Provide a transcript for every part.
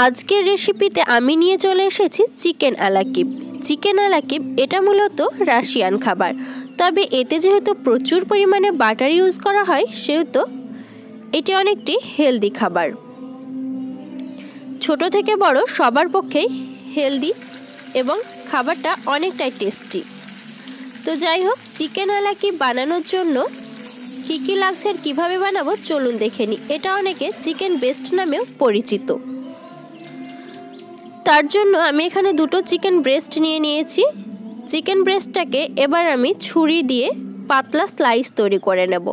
আজকের রেসিপিতে আমি নিয়ে চলে এসেছি চিকেন আলাকিব। চিকেন আলাকিব এটা মূলত রাশিয়ান খাবার, তবে এতে যেহেতু প্রচুর পরিমাণে বাটার ইউজ করা হয় সেহেতু এটি অনেকটি হেলদি খাবার। ছোট থেকে বড় সবার পক্ষেই হেলদি এবং খাবারটা অনেকটাই টেস্টি। তো যাই হোক, চিকেন আলাকিব বানানোর জন্য কী কী লাগছে আর কীভাবে বানাবো চলুন দেখে নিই। এটা অনেকে চিকেন ব্রেস্ট নামেও পরিচিত। তার জন্য আমি এখানে দুটো চিকেন ব্রেস্ট নিয়ে নিয়েছি। চিকেন ব্রেস্টটাকে এবার আমি ছুরি দিয়ে পাতলা স্লাইস তৈরি করে নেব।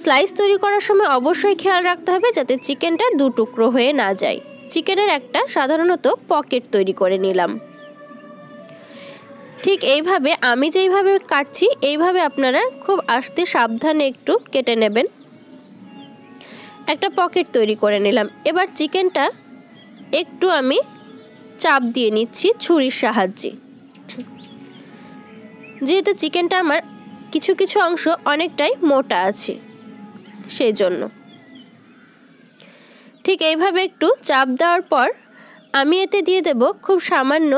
স্লাইস তৈরি করার সময় অবশ্যই খেয়াল রাখতে হবে যাতে চিকেনটা দু টুকরো হয়ে না যায়। চিকেনের একটা সাধারণত পকেট তৈরি করে নিলাম। ঠিক এইভাবে আমি যেইভাবে কাটছি এইভাবে আপনারা খুব আস্তে সাবধানে একটু কেটে নেবেন। একটা পকেট তৈরি করে নিলাম। এবার চিকেনটা একটু আমি চাপ দিয়ে নিচ্ছি ছুরির সাহায্যে। যেহেতু চিকেনটা আমার কিছু কিছু অংশ অনেকটাই মোটা আছে সেই জন্য ঠিক এইভাবে একটু চাপ দেওয়ার পর আমি এতে দিয়ে দেব খুব সামান্য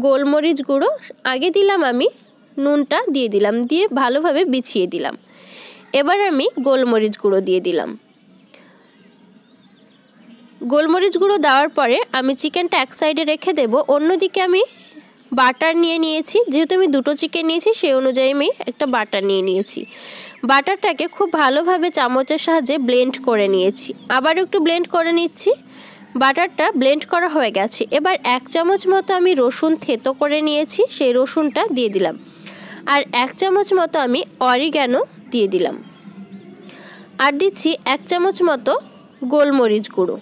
গোলমরিচ গুঁড়ো। আগে দিলাম আমি নুনটা দিয়ে দিলাম, দিয়ে ভালোভাবে বিছিয়ে দিলাম। এবার আমি গোলমরিচ গুঁড়ো দিয়ে দিলাম। গোলমরিচ গুঁড়ো দেওয়ার পরে আমি চিকেনটা এক সাইডে রেখে দেব। অন্যদিকে আমি বাটার নিয়ে নিয়েছি, যেহেতু আমি দুটো চিকেন নিয়েছি সেই অনুযায়ী আমি একটা বাটার নিয়ে নিয়েছি। বাটারটাকে খুব ভালোভাবে চামচের সাহায্যে ব্লেন্ড করে নিয়েছি। আবার একটু ব্লেন্ড করে নিচ্ছি। বাটারটা ব্লেন্ড করা হয়ে গেছে। এবার 1 চামচ মতো আমি রসুন থেতো করে নিয়েছি, সেই রসুনটা দিয়ে দিলাম। আর 1 চামচ মতো আমি অরিগ্যানো দিয়ে দিলাম। আর দিচ্ছি 1 চামচ মতো গোলমরিচ গুঁড়ো।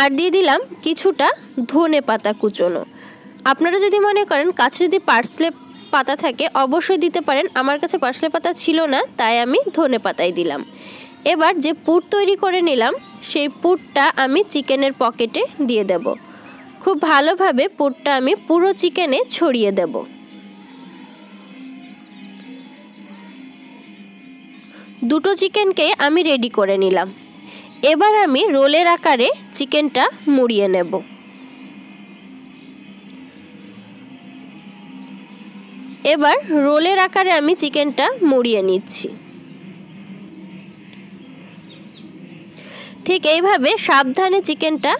আর দিয়ে দিলাম কিছুটা ধনে পাতা কুচোনো। আপনারা যদি মনে করেন কাছে যদি পার্সলে পাতা থাকে অবশ্যই দিতে পারেন। আমার কাছে পার্সলে পাতা ছিল না, তাই আমি ধনে পাতাই দিলাম। এবার যে পুর তৈরি করে নিলাম সেই পুরটা আমি চিকেনের পকেটে দিয়ে দেব। খুব ভালোভাবে পুরটা আমি পুরো চিকেনে ছড়িয়ে দেব। দুটো চিকেনকে আমি রেডি করে নিলাম। এবার আমি রোলের আকারে চিকেনটা মুড়িয়ে নেব। এবার রোলের আকারে আমি চিকেনটা মুড়িয়ে নিচ্ছি। ঠিক এইভাবে সাবধানে চিকেনটা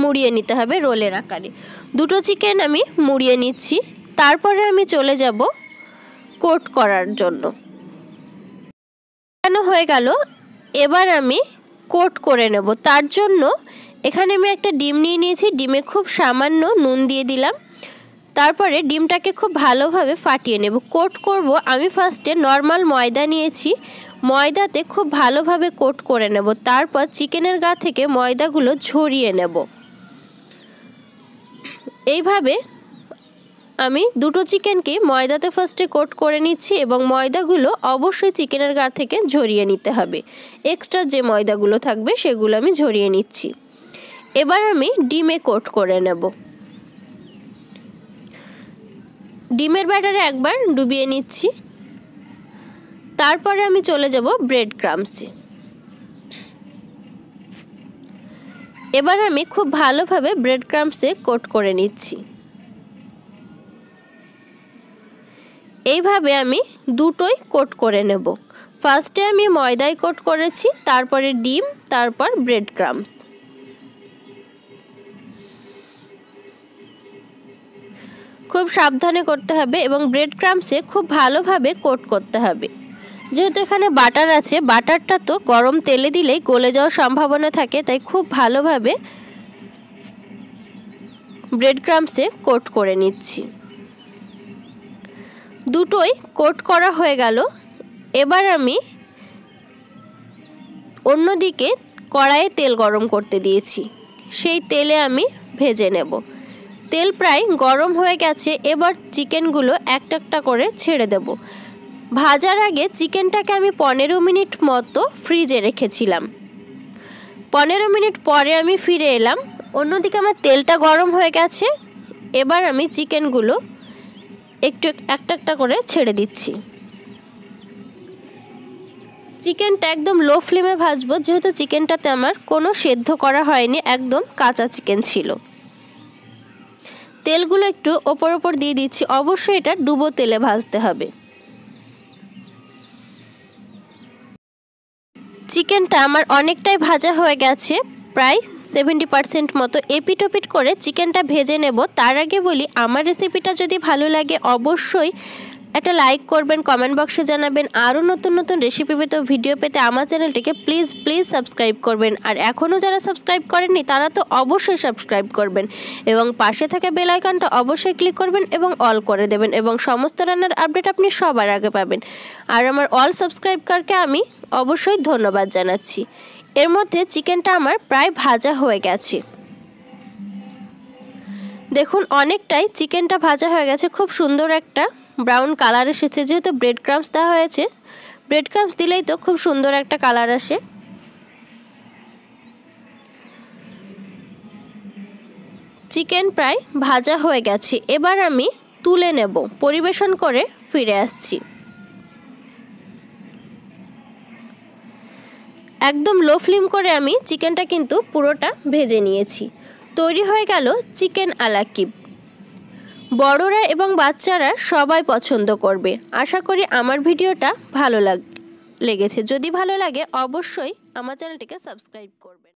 মুড়িয়ে নিতে হবে রোলের আকারে। দুটো চিকেন আমি মুড়িয়ে নিচ্ছি। তারপরে আমি চলে যাব কোট করার জন্য। হয়ে গেল, এবার আমি কোট করে নেব। তার জন্য এখানে আমি একটা ডিম নিয়ে নিয়েছি। ডিমে খুব সামান্য নুন দিয়ে দিলাম। তারপরে ডিমটাকে খুব ভালোভাবে ফাটিয়ে নেব। কোট করব আমি ফার্স্টে নর্মাল ময়দা নিয়েছি। ময়দাতে খুব ভালোভাবে কোট করে নেব। তারপর চিকেনের গা থেকে ময়দাগুলো ঝরিয়ে নেব। এইভাবে আমি দুটো চিকেনকে ময়দাতে ফার্স্টে কোট করে নিচ্ছি এবং ময়দাগুলো অবশ্যই চিকেনের গা থেকে ঝরিয়ে নিতে হবে। এক্সট্রা যে ময়দাগুলো থাকবে সেগুলো আমি ঝরিয়ে নিচ্ছি। এবার আমি ডিমে কোট করে নেব। ডিমের ব্যাটারে একবার ডুবিয়ে নিচ্ছি। তারপরে আমি চলে যাব ব্রেড ক্রাম্বসে। এবার আমি খুব ভালোভাবে ব্রেড ক্রাম্বসে কোট করে নিচ্ছি। এইভাবে আমি দুটোই কোট করে নেব। ফার্স্টে আমি ময়দায় কোট করেছি, তারপরে ডিম, তারপর ব্রেড ক্রাম্বস। খুব সাবধানে করতে হবে এবং ব্রেড ক্রাম্বসে খুব ভালোভাবে কোট করতে হবে। যেহেতু এখানে বাটার আছে, বাটারটা তো গরম তেলে দিলেই গলে যাওয়ার সম্ভাবনা থাকে, তাই খুব ভালোভাবে ব্রেড ক্রাম্বসে কোট করে নিচ্ছি। দুটোই কোট করা হয়ে গেল। এবার আমি অন্যদিকে কড়াইয়ে তেল গরম করতে দিয়েছি, সেই তেলে আমি ভেজে নেব। তেল প্রায় গরম হয়ে গেছে। এবার চিকেনগুলো একটা একটা করে ছেড়ে দেব। ভাজার আগে চিকেনটাকে আমি 15 মিনিট মতো ফ্রিজে রেখেছিলাম। 15 মিনিট পরে আমি ফিরে এলাম। অন্যদিকে আমার তেলটা গরম হয়ে গেছে। এবার আমি চিকেনগুলো একটু একটা একটা করে ছেড়ে দিচ্ছি। চিকেনটা একদম লো ফ্লেমে ভাজবো, যেহেতু চিকেনটাতে আমার কোনো সেদ্ধ করা হয়নি, একদম কাঁচা চিকেন ছিল। তেলগুলো একটু ওপর দিয়ে দিচ্ছি, অবশ্যই এটা ডুবো তেলে ভাজতে হবে। চিকেনটা আমার অনেকটাই ভাজা হয়ে গেছে, প্রায় 70% মতো। এপিট ওপিট করে চিকেনটা ভেজে নেব। তার আগে বলি, আমার রেসিপিটা যদি ভালো লাগে অবশ্যই একটা লাইক করবেন, কমেন্ট বক্সে জানাবেন। আরও নতুন নতুন রেসিপি পেতে, ভিডিও পেতে আমার চ্যানেলটিকে প্লিজ সাবস্ক্রাইব করবেন। আর এখনও যারা সাবস্ক্রাইব করেননি তারা তো অবশ্যই সাবস্ক্রাইব করবেন এবং পাশে থাকা বেল আইকনটা অবশ্যই ক্লিক করবেন এবং অল করে দেবেন, এবং সমস্ত রান্নার আপডেট আপনি সবার আগে পাবেন। আর আমার অল সাবস্ক্রাইবকারকে আমি অবশ্যই ধন্যবাদ জানাচ্ছি। এর মধ্যে চিকেনটা আমার প্রায় ভাজা হয়ে গেছে। দেখুন অনেকটাই চিকেনটা ভাজা হয়ে গেছে, খুব সুন্দর একটা ব্রাউন কালার এসেছে। যেহেতু ব্রেড ক্রাম্বস দেওয়া হয়েছে, ব্রেড ক্রাম্বস দিলেই তো খুব সুন্দর একটা কালার আসে। চিকেন প্রায় ভাজা হয়ে গেছে, এবার আমি তুলে নেব, পরিবেশন করে ফিরে আসছি। একদম লো ফ্লেম করে আমি চিকেনটা কিন্তু পুরোটা ভেজে নিয়েছি। তৈরি হয়ে গেল চিকেন আলাকিব। বড়রা এবং বাচ্চারা সবাই পছন্দ করবে। আশা করি আমার ভিডিওটা ভালো লেগেছে। যদি ভালো লাগে অবশ্যই আমার চ্যানেলটিকে সাবস্ক্রাইব করবেন।